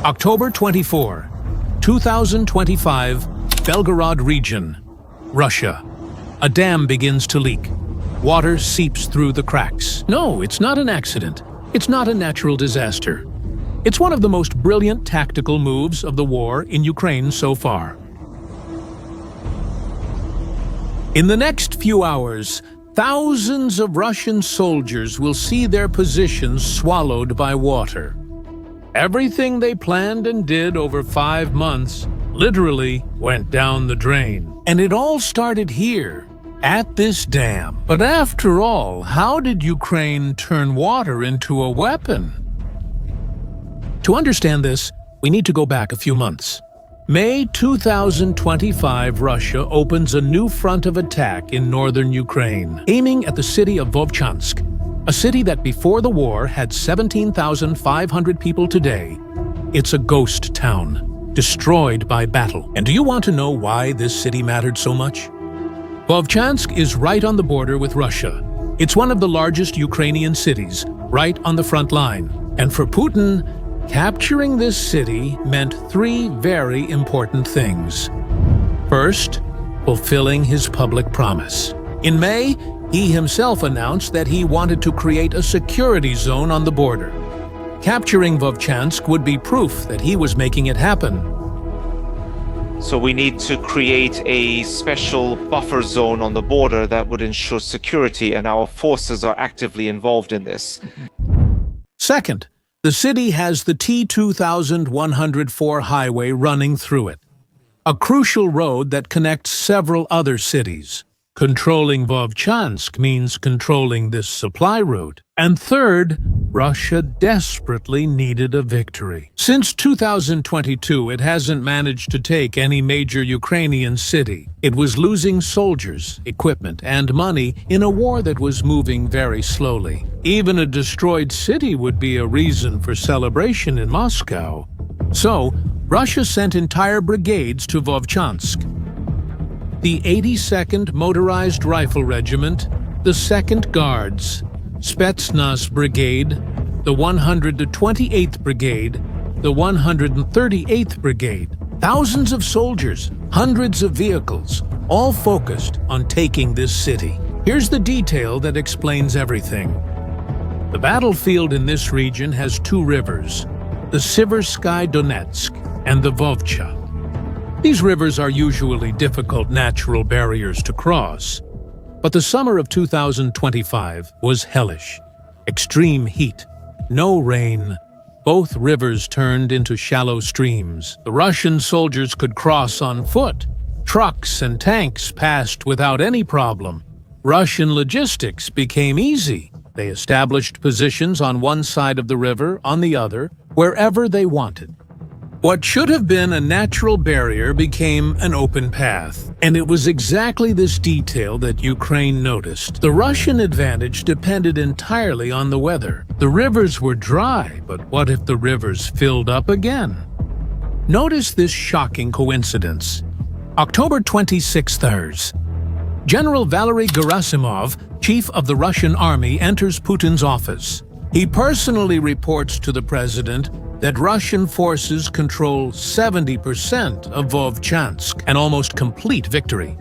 October 24, 2025, Belgorod region, Russia. A dam begins to leak. Water seeps through the cracks. No, it's not an accident. It's not a natural disaster. It's one of the most brilliant tactical moves of the war in Ukraine so far. In the next few hours, thousands of Russian soldiers will see their positions swallowed by water. Everything they planned and did over 5 months literally went down the drain. And it all started here, at this dam. But after all, how did Ukraine turn water into a weapon? To understand this, we need to go back a few months. May 2025, Russia opens a new front of attack in northern Ukraine, aiming at the city of Vovchansk, a city that before the war had 17,500 people today. It's a ghost town, destroyed by battle. And do you want to know why this city mattered so much? Vovchansk is right on the border with Russia. It's one of the largest Ukrainian cities, right on the front line. And for Putin, capturing this city meant 3 very important things. First, fulfilling his public promise. In May, he himself announced that he wanted to create a security zone on the border. Capturing Vovchansk would be proof that he was making it happen. So we need to create a special buffer zone on the border that would ensure security, and our forces are actively involved in this. Second, the city has the T-2104 highway running through it, a crucial road that connects several other cities. Controlling Vovchansk means controlling this supply route. And third, Russia desperately needed a victory. Since 2022, it hasn't managed to take any major Ukrainian city. It was losing soldiers, equipment, and money in a war that was moving very slowly. Even a destroyed city would be a reason for celebration in Moscow. So, Russia sent entire brigades to Vovchansk. The 82nd Motorized Rifle Regiment, the 2nd Guards, Spetsnaz Brigade, the 128th Brigade, the 138th Brigade. Thousands of soldiers, hundreds of vehicles, all focused on taking this city. Here's the detail that explains everything. The battlefield in this region has 2 rivers, the Siversky Donetsk and the Vovcha. These rivers are usually difficult natural barriers to cross. But the summer of 2025 was hellish. Extreme heat, no rain. Both rivers turned into shallow streams. The Russian soldiers could cross on foot. Trucks and tanks passed without any problem. Russian logistics became easy. They established positions on one side of the river, on the other, wherever they wanted. What should have been a natural barrier became an open path. And it was exactly this detail that Ukraine noticed. The Russian advantage depended entirely on the weather. The rivers were dry, but what if the rivers filled up again? Notice this shocking coincidence. October 26th. General Valery Gerasimov, chief of the Russian army, enters Putin's office. He personally reports to the president that Russian forces control 70% of Vovchansk, an almost complete victory.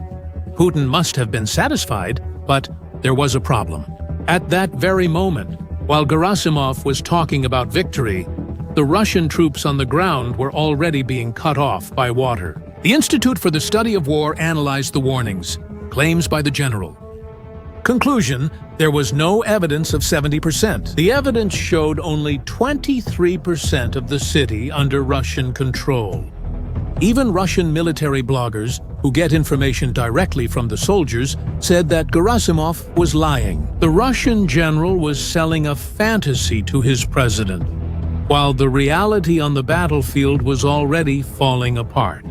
Putin must have been satisfied, but there was a problem. At that very moment, while Gerasimov was talking about victory, the Russian troops on the ground were already being cut off by water. The Institute for the Study of War analyzed the warnings, claims by the general. Conclusion: there was no evidence of 70%. The evidence showed only 23% of the city under Russian control. Even Russian military bloggers, who get information directly from the soldiers, said that Gerasimov was lying. The Russian general was selling a fantasy to his president, while the reality on the battlefield was already falling apart.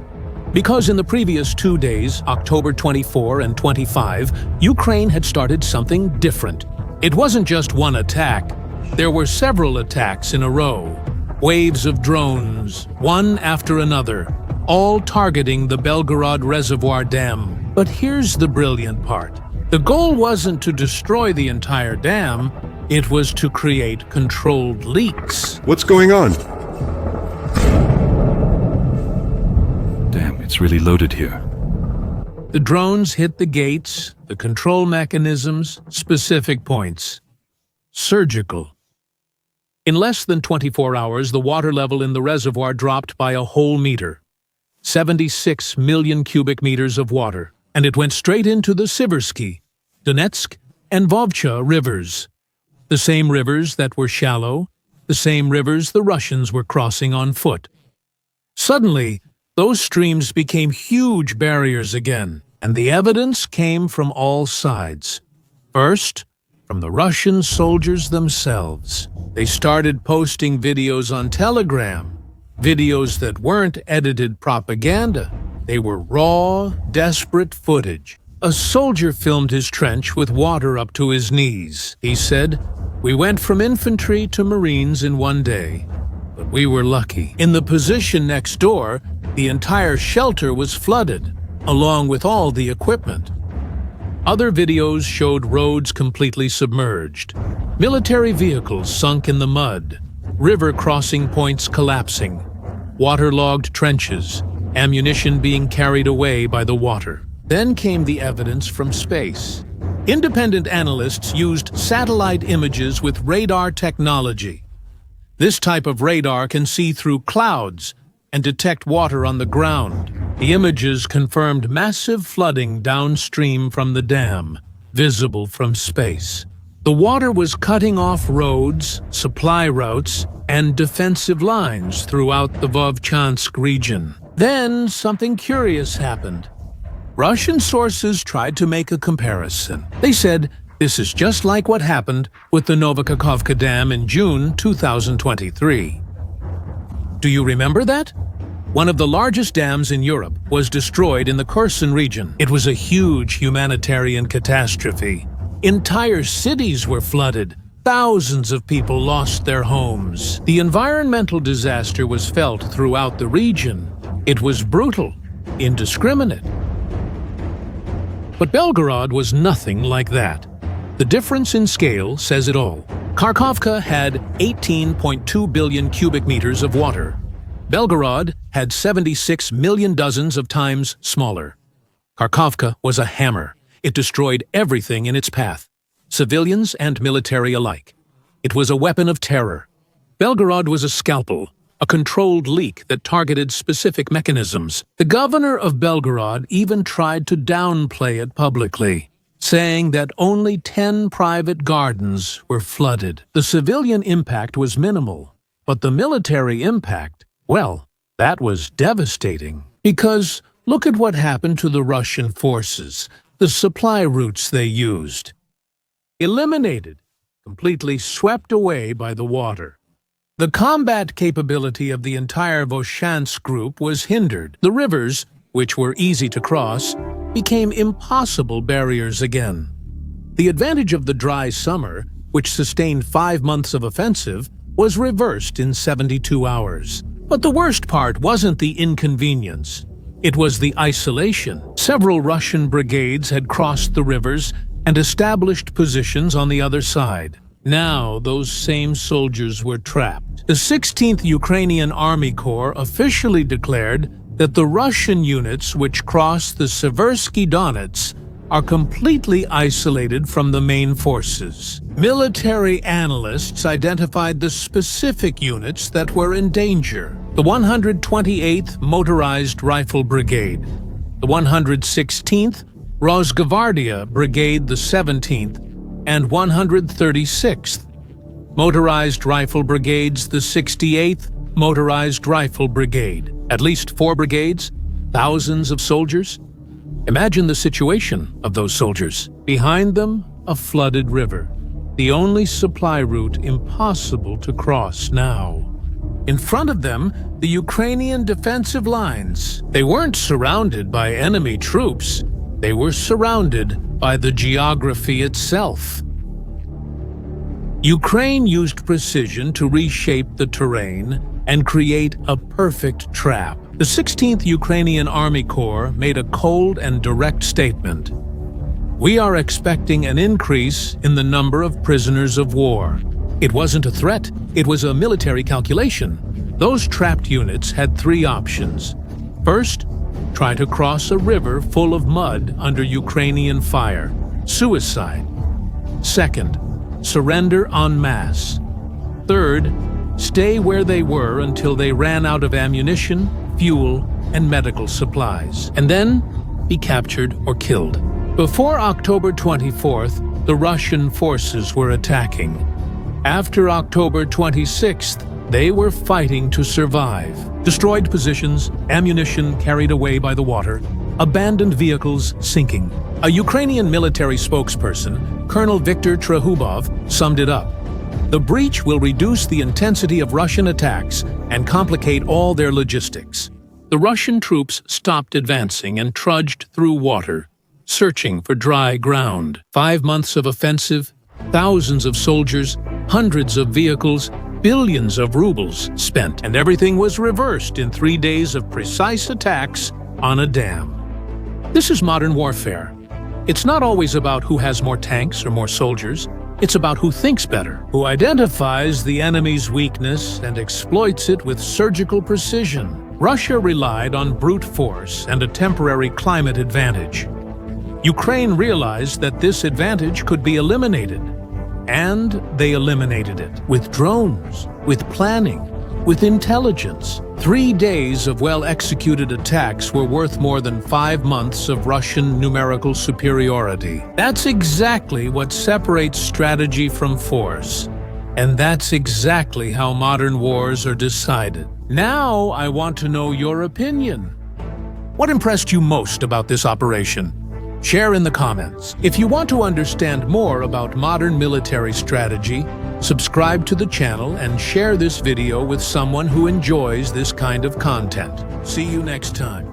Because in the previous 2 days, October 24 and 25, Ukraine had started something different. It wasn't just one attack. There were several attacks in a row. Waves of drones, one after another, all targeting the Belgorod Reservoir Dam. But here's the brilliant part. The goal wasn't to destroy the entire dam, it was to create controlled leaks. What's going on? It's really loaded here. The drones hit the gates, the control mechanisms, specific points. Surgical. In less than 24 hours, the water level in the reservoir dropped by a whole meter. 76 million cubic meters of water, and it went straight into the Siversky, Donetsk, and Vovcha rivers. The same rivers that were shallow, the same rivers the Russians were crossing on foot. Suddenly, those streams became huge barriers again, and the evidence came from all sides. First, from the Russian soldiers themselves. They started posting videos on Telegram, videos that weren't edited propaganda. They were raw, desperate footage. A soldier filmed his trench with water up to his knees. He said, "We went from infantry to Marines in one day, but we were lucky. In the position next door, the entire shelter was flooded, along with all the equipment." Other videos showed roads completely submerged, military vehicles sunk in the mud, river crossing points collapsing, waterlogged trenches, ammunition being carried away by the water. Then came the evidence from space. Independent analysts used satellite images with radar technology. This type of radar can see through clouds and detect water on the ground. The images confirmed massive flooding downstream from the dam, visible from space. The water was cutting off roads, supply routes, and defensive lines throughout the Vovchansk region. Then something curious happened. Russian sources tried to make a comparison. They said, this is just like what happened with the Novokakhovka Dam in June 2023. Do you remember that? One of the largest dams in Europe was destroyed in the Kherson region. It was a huge humanitarian catastrophe. Entire cities were flooded. Thousands of people lost their homes. The environmental disaster was felt throughout the region. It was brutal, indiscriminate. But Belgorod was nothing like that. The difference in scale says it all. Kharkovka had 18.2 billion cubic meters of water. Belgorod had 76 million dozens of times smaller. Kharkovka was a hammer. It destroyed everything in its path, civilians and military alike. It was a weapon of terror. Belgorod was a scalpel, a controlled leak that targeted specific mechanisms. The governor of Belgorod even tried to downplay it publicly, saying that only 10 private gardens were flooded. The civilian impact was minimal, but the military impact, well, that was devastating. Because look at what happened to the Russian forces, the supply routes they used. Eliminated, completely swept away by the water. The combat capability of the entire Vovchansk group was hindered. The rivers, which were easy to cross, became impossible barriers again. The advantage of the dry summer, which sustained 5 months of offensive, was reversed in 72 hours. But the worst part wasn't the inconvenience. It was the isolation. Several Russian brigades had crossed the rivers and established positions on the other side. Now those same soldiers were trapped. The 16th Ukrainian Army Corps officially declared that the Russian units which crossed the Siversky Donets are completely isolated from the main forces. Military analysts identified the specific units that were in danger: the 128th Motorized Rifle Brigade, the 116th Rosgvardia Brigade, the 17th, and 136th Motorized Rifle Brigades, the 68th Motorized Rifle Brigade. At least 4 brigades, thousands of soldiers. Imagine the situation of those soldiers. Behind them, a flooded river, the only supply route impossible to cross now. In front of them, the Ukrainian defensive lines. They weren't surrounded by enemy troops. They were surrounded by the geography itself. Ukraine used precision to reshape the terrain and create a perfect trap. The 16th Ukrainian Army Corps made a cold and direct statement. We are expecting an increase in the number of prisoners of war. It wasn't a threat, it was a military calculation. Those trapped units had 3 options. First, Try to cross a river full of mud under Ukrainian fire. Suicide. Second, surrender en masse. Third, stay where they were until they ran out of ammunition, fuel, and medical supplies, and then be captured or killed. Before October 24th, the Russian forces were attacking. After October 26th, they were fighting to survive. Destroyed positions, ammunition carried away by the water, abandoned vehicles sinking. A Ukrainian military spokesperson, Colonel Viktor Trehubov, summed it up. The breach will reduce the intensity of Russian attacks and complicate all their logistics. The Russian troops stopped advancing and trudged through water, searching for dry ground. 5 months of offensive, thousands of soldiers, hundreds of vehicles, billions of rubles spent, and everything was reversed in 3 days of precise attacks on a dam. This is modern warfare. It's not always about who has more tanks or more soldiers. It's about who thinks better, who identifies the enemy's weakness and exploits it with surgical precision. Russia relied on brute force and a temporary climate advantage. Ukraine realized that this advantage could be eliminated, and they eliminated it with drones, with planning, with intelligence. 3 days of well-executed attacks were worth more than 5 months of Russian numerical superiority. That's exactly what separates strategy from force. And that's exactly how modern wars are decided. Now I want to know your opinion. What impressed you most about this operation? Share in the comments. If you want to understand more about modern military strategy, subscribe to the channel and share this video with someone who enjoys this kind of content. See you next time.